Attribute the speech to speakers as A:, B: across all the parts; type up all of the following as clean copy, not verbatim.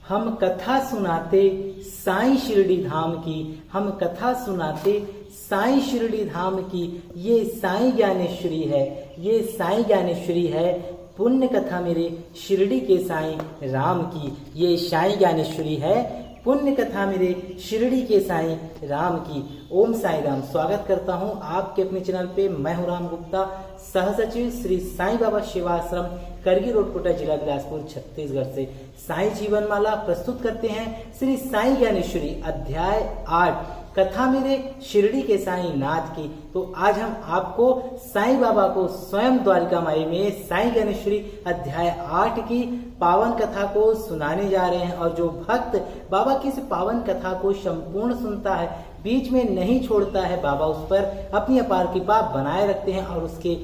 A: हम कथा सुनाते साईं शिरडी धाम की, हम कथा सुनाते साईं शिरडी धाम की। ये साईं ज्ञानेश्वरी है, ये साईं ज्ञानेश्वरी है, पुण्य कथा मेरे शिरडी के साईं राम की। ये साईं ज्ञानेश्वरी है, पुण्य कथा मेरे शिरडी के साईं राम की। ओम साईं राम। स्वागत करता हूं आपके अपने चैनल पे। मैं हूं राम गुप्ता, सह सचिव श्री साईं बाबा सेवाश्रम, करगी रोड, कोटा, जिला बिलासपुर, छत्तीसगढ़ से। साईं जीवन माला प्रस्तुत करते हैं श्री साईं ज्ञानेश्वरी अध्याय 8, कथा मेरे शिरडी के साईं नाथ की। तो आज हम आपको साईं बाबा को स्वयं द्वारिका माई में साईं ज्ञानेश्वरी अध्याय 8 की पावन कथा को सुनाने जा रहे हैं। और जो भक्त बाबा की इस पावन कथा को संपूर्ण सुनता है, बीच में नहीं छोड़ता है, बाबा उस पर अपनी अपार कृपा बनाए रखते हैं और उसके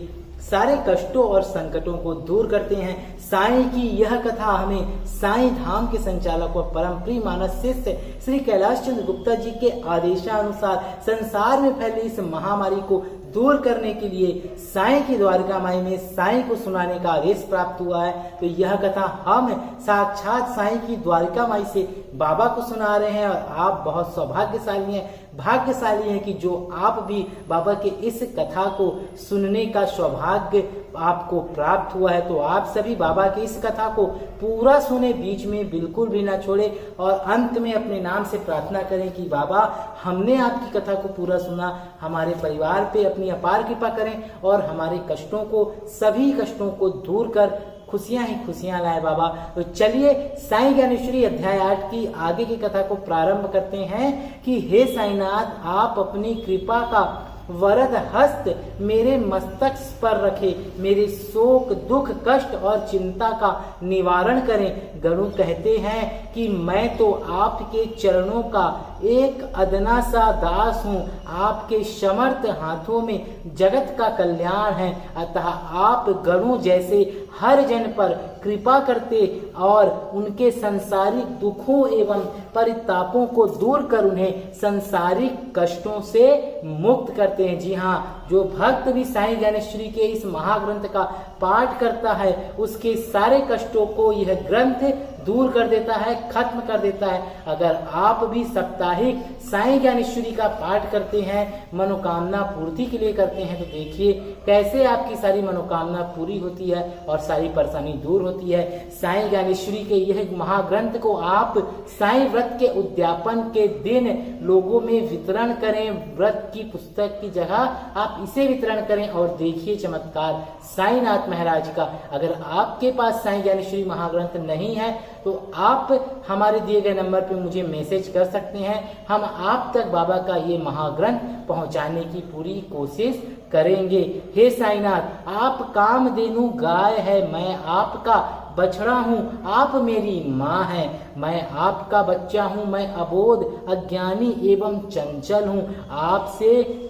A: सारे कष्टों और संकटों को दूर करते हैं। साईं की यह कथा हमें साईं धाम के संचालक और परम प्रिय मानस शिष्य श्री कैलाश चंद्र गुप्ता जी के आदेशानुसार संसार में फैली इस महामारी को दूर करने के लिए साईं की द्वारिका माई में साईं को सुनाने का आदेश प्राप्त हुआ है। तो यह कथा हम साक्षात साईं की द्वारिका माई से बाबा को सुना रहे हैं। और आप बहुत सौभाग्यशाली हैं, भाग्यशाली हैं कि जो आप भी बाबा के इस कथा को सुनने का सौभाग्य आपको प्राप्त हुआ है। तो आप सभी बाबा की इस कथा को पूरा सुने, बीच में बिल्कुल भी ना छोड़े और अंत में अपने नाम से प्रार्थना करें कि बाबा हमने आपकी कथा को पूरा सुना, हमारे परिवार पे अपनी अपार कृपा करें और हमारे कष्टों को, सभी कष्टों को दूर कर खुशियां ही खुशियां लाए बाबा। तो चलिए साईं ज्ञानेश्वरी अध्याय 8 की आगे की कथा को प्रारंभ करते हैं कि हे साईनाथ, आप अपनी कृपा का वरद हस्त मेरे मस्तक पर रखे, मेरे शोक, दुख, कष्ट और चिंता का निवारण करें। गरुड़ कहते हैं कि मैं तो आपके चरणों का एक अदना सा दास हूँ, आपके समर्थ हाथों में जगत का कल्याण है। अतः आप गरुड़ जैसे हर जन पर कृपा करते और उनके सांसारिक दुखों एवं परितापों को दूर कर उन्हें सांसारिक कष्टों से मुक्त करते हैं। जी हाँ, जो भक्त भी साईं ज्ञानेश्वरी के इस महाग्रंथ का पाठ करता है, उसके सारे कष्टों को यह ग्रंथ दूर कर देता है, खत्म कर देता है। अगर आप भी साप्ताहिक साईं ज्ञानेश्वरी का पाठ करते हैं, मनोकामना पूर्ति के लिए करते हैं, तो देखिए कैसे आपकी सारी मनोकामना पूरी होती है और सारी परेशानी दूर होती है। साईं ज्ञानेश्वरी के यह महाग्रंथ को आप साईं व्रत के उद्यापन के दिन लोगों में वितरण करें। व्रत की पुस्तक की जगह आप इसे वितरण करें और देखिए चमत्कार साईनाथ महाराज का। अगर आपके पास साईं ज्ञानेश्वरी महाग्रंथ नहीं है तो आप हमारे दिए गए नंबर पे मुझे मैसेज कर सकते हैं। हम आप तक बाबा का ये महाग्रंथ पहुंचाने की पूरी कोशिश करेंगे। हे साईनाथ, आप कामधेनु गाय है, मैं आपका बछड़ा हूँ, आप मेरी माँ है। मैं आपका बच्चा हूँ, मैं अबोध, अज्ञानी एवं चंचल हूँ। आपसे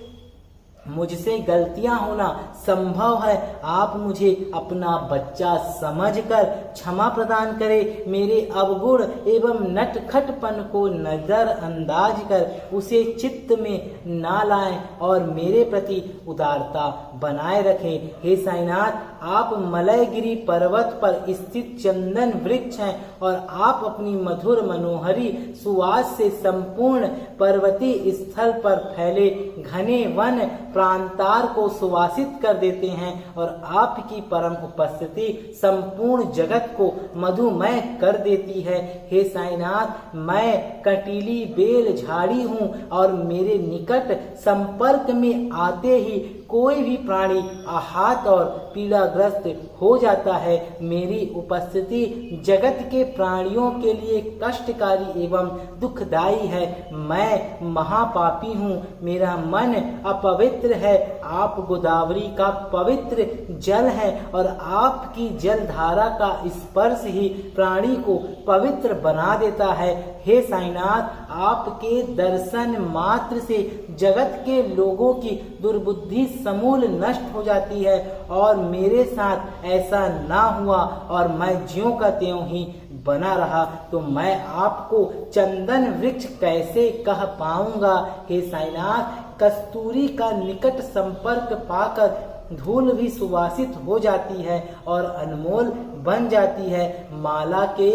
A: मुझसे गलतियां होना संभव है। आप मुझे अपना बच्चा समझकर क्षमा प्रदान करें। मेरे अवगुण एवं नटखटपन को नजरअंदाज कर उसे चित्त में ना लाएं और मेरे प्रति उदारता बनाए रखें। हे साईनाथ, आप मलयगिरी पर्वत पर स्थित चंदन वृक्ष हैं और आप अपनी मधुर मनोहरी सुवास से संपूर्ण पर्वतीय स्थल पर फैले घने वन प्रांतार को सुवासित कर देते हैं और आपकी परम उपस्थिति संपूर्ण जगत को मधुमय कर देती है। हे साईनाथ, मैं कटीली बेल झाड़ी हूँ और मेरे निकट संपर्क में आते ही कोई भी प्राणी आहत और पीड़ाग्रस्त हो जाता है। मेरी उपस्थिति जगत के प्राणियों के लिए कष्टकारी एवं दुखदायी है। मैं महापापी हूँ, मेरा मन अपवित्र है। आप गोदावरी का पवित्र जल है और आपकी जलधारा का स्पर्श ही प्राणी को पवित्र बना देता है। हे साईनाथ, आपके दर्शन मात्र से जगत के लोगों की दुर्बुद्धि समूल नष्ट हो जाती है और मेरे साथ ऐसा ना हुआ और मैं ज्यों का त्यों ही बना रहा तो मैं आपको चंदन वृक्ष कैसे कह पाऊंगा। हे साईनाथ, कस्तूरी का निकट संपर्क पाकर धूल भी सुवासित हो जाती है और अनमोल बन जाती है। माला के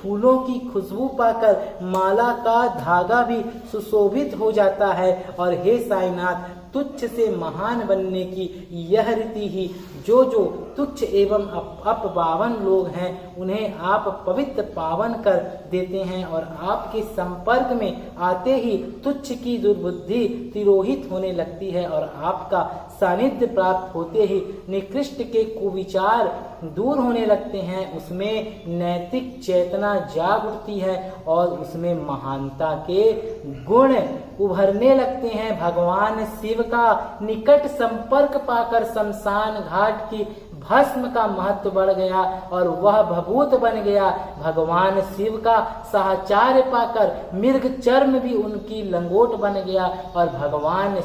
A: फूलों की खुशबू पाकर माला का धागा भी सुशोभित हो जाता है। और हे साईनाथ, तुच्छ से महान बनने की यह रीति ही जो तुच्छ एवं अपपावन लोग हैं उन्हें आप पवित्र पावन कर देते हैं, और आपके संपर्क में आते ही तुच्छ की दुर्बुद्धि तिरोहित होने लगती है, और आपका सानिध्य प्राप्त होते ही निकृष्ट के कुविचार दूर होने लगते हैं। उसमें नैतिक चेतना जाग उठती है और उसमें महानता के गुण उभरने लगते हैं। भगवान शिव का निकट संपर्क पाकर शमशान घाट की भस्म का महत्व बढ़ गया और वह भभूत बन गया। भगवान शिव का साहचर्य पाकर मृग चर्म भी उनकी लंगोट बन गया, और भगवान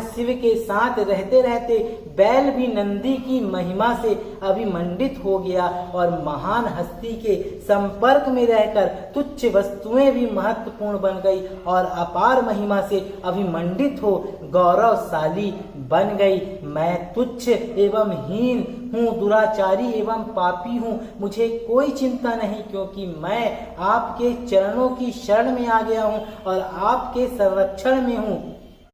A: शिव के साथ रहते रहते बैल भी नंदी की महिमा से अभिमंडित हो गया, और महान हस्ती के संपर्क में रहकर तुच्छ वस्तुएं भी महत्वपूर्ण बन गई और अपार महिमा से अभिमंडित हो गौरवशाली बन गई। मैं तुच्छ एवं हीन हूँ, दुराचारी एवं पापी हूँ, मुझे कोई चिंता नहीं, क्योंकि मैं आपके चरणों की शरण में आ गया हूँ और आपके संरक्षण में हूँ।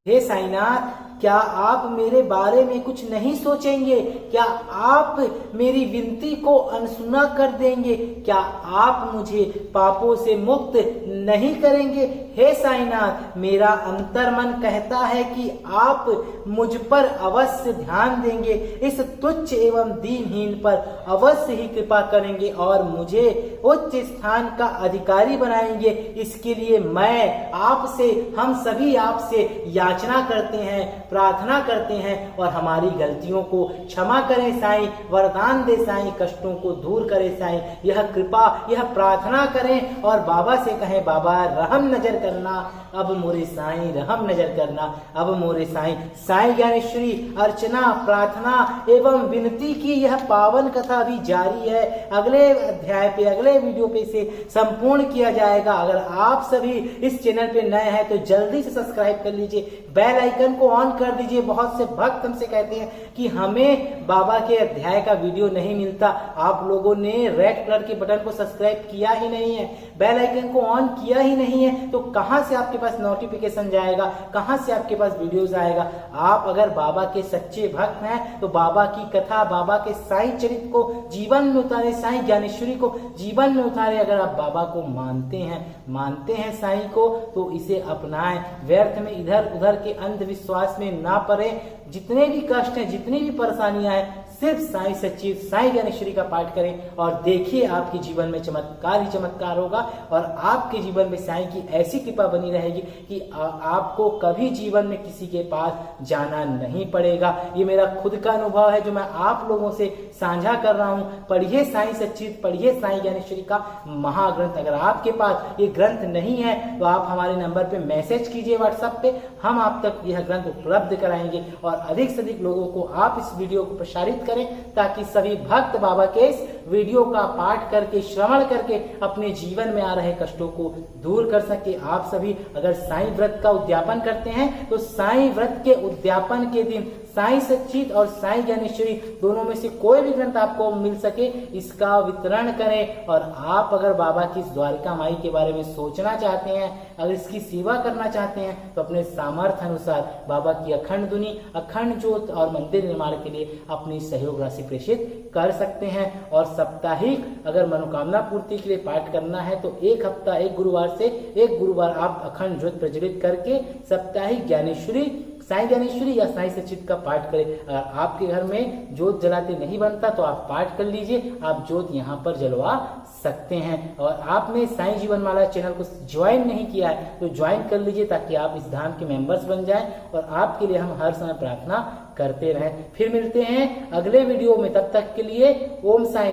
A: हे साईनाथ, क्या आप मेरे बारे में कुछ नहीं सोचेंगे? क्या आप मेरी विनती को अनसुना कर देंगे? क्या आप मुझे पापों से मुक्त नहीं करेंगे? हे साईनाथ, मेरा अंतर्मन कहता है कि आप मुझ पर अवश्य ध्यान देंगे, इस तुच्छ एवं दीनहीन पर अवश्य ही कृपा करेंगे और मुझे उच्च स्थान का अधिकारी बनाएंगे। इसके लिए मैं आपसे, हम सभी आपसे याचना करते हैं, प्रार्थना करते हैं, और हमारी गलतियों को क्षमा करें साईं, वरदान दे साईं, कष्टों को दूर करे साईं। यह कृपा, यह प्रार्थना करें और बाबा से कहें, बाबा रहम नजर करना, अब मोरे साईं रहम नजर करना, अब मोरे साईं। साईं ज्ञानेश्वरी अर्चना, प्रार्थना एवं विनती की यह पावन कथा भी जारी है। अगले अध्याय पे, अगले वीडियो पे इसे संपूर्ण किया जाएगा। अगर आप सभी इस चैनल पे नए हैं तो जल्दी से सब्सक्राइब कर लीजिए, बेल आइकन को ऑन कर दीजिए। बहुत से भक्त हमसे कहते हैं कि हमें बाबा के अध्याय का वीडियो नहीं मिलता। आप लोगों ने रेड कलर के बटन को सब्सक्राइब किया ही नहीं है, बेल आइकन को ऑन किया ही नहीं है, तो कहां से आपके पास नोटिफिकेशन जाएगा, कहां से आपके पास वीडियोस आएगा? आप अगर बाबा के सच्चे भक्त हैं तो बाबा की कथा, बाबा के साईं चरित्र को जीवन में उतारे, साईं ज्ञानेश्वरी को जीवन में उतारे। अगर आप बाबा को मानते हैं साईं को, तो इसे अपनाएं। व्यर्थ में इधर उधर के अंधविश्वास में ना पड़े। जितने भी कष्ट हैं, जितनी भी परेशानियां हैं, सिर्फ साईं सच्चिद, साईं ज्ञानेश्वरी का पाठ करें और देखिए आपके जीवन में चमत्कार ही चमत्कार होगा, और आपके जीवन में साईं की ऐसी कृपा बनी रहेगी कि आपको कभी जीवन में किसी के पास जाना नहीं पड़ेगा। ये मेरा खुद का अनुभव है जो मैं आप लोगों से साझा कर रहा हूँ। पढ़िए साईं सच्चिद, पढ़िए साईं ज्ञानेश्वरी का महाग्रंथ। अगर आपके पास ये ग्रंथ नहीं है तो आप हमारे नंबर पे मैसेज कीजिए व्हाट्सएप पे, हम आप तक यह ग्रंथ उपलब्ध कराएंगे, और अधिक से अधिक लोगों को आप इस वीडियो को प्रसारित करें ताकि सभी भक्त बाबा के इस वीडियो का पाठ करके, श्रवण करके अपने जीवन में आ रहे कष्टों को दूर कर सके। आप सभी अगर साईं व्रत का उद्यापन करते हैं तो साईं व्रत के उद्यापन के दिन साईं सच्चिद और साईं ज्ञानेश्वरी दोनों में से कोई भी ग्रंथ आपको मिल सके, इसका वितरण करें। और आप अगर बाबा की द्वारिका माई के बारे में सोचना चाहते हैं, अगर इसकी सेवा करना चाहते हैं, तो अपने सामर्थ्य अनुसार बाबा की अखंड धुनी, अखंड ज्योत और मंदिर निर्माण के लिए अपनी सहयोग राशि प्रेषित कर सकते हैं। और साप्ताहिक अगर मनोकामना पूर्ति के लिए पाठ करना है तो एक हफ्ता, एक गुरुवार से एक गुरुवार आप अखंड ज्योत प्रज्वलित करके साप्ताहिक ज्ञानेश्वरी, साईं ज्ञानेश्वरी या साईं सच्चिद का पाठ करें। अगर आपके घर में ज्योत जलाते नहीं बनता तो आप पाठ कर लीजिए, आप ज्योत यहाँ पर जलवा सकते हैं। और आपने साईं जीवन माला चैनल को ज्वाइन नहीं किया है तो ज्वाइन कर लीजिए ताकि आप इस धाम के मेंबर्स बन जाएं, और आपके लिए हम हर समय प्रार्थना करते रहें। फिर मिलते हैं अगले वीडियो में, तब तक के लिए ओम साईं।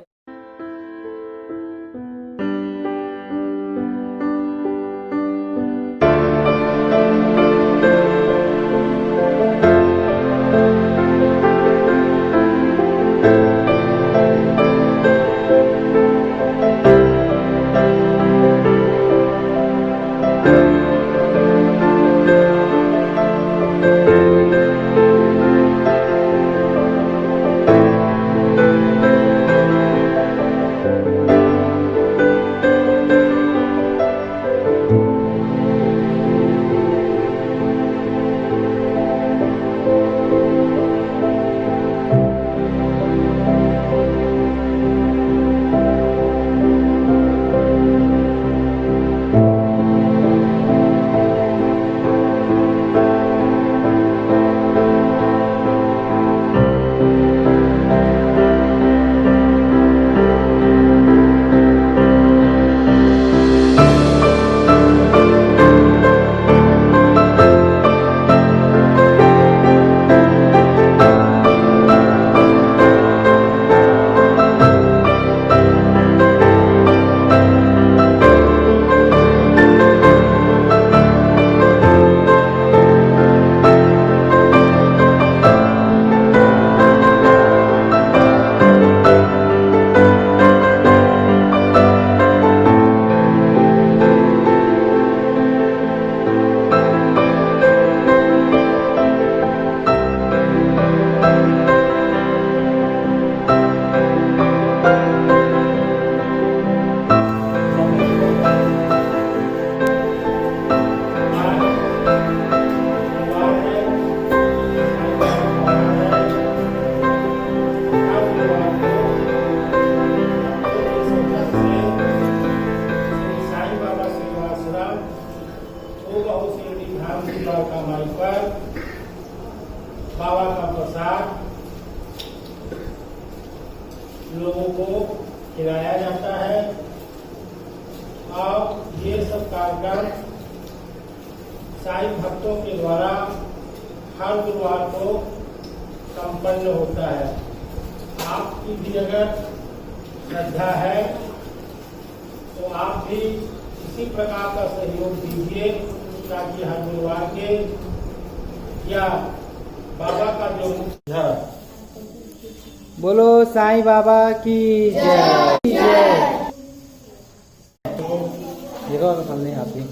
B: खिलाया जाता है और ये सब कार्यक्रम साईं भक्तों के द्वारा हर गुरुवार को संपन्न होता है। आपकी भी अगर श्रद्धा है तो आप भी इसी प्रकार का सहयोग दीजिए ताकि हर गुरुवार के या बाबा का जो मुख्य
A: बोलो साईं बाबा की जय। जय। देखो आप ही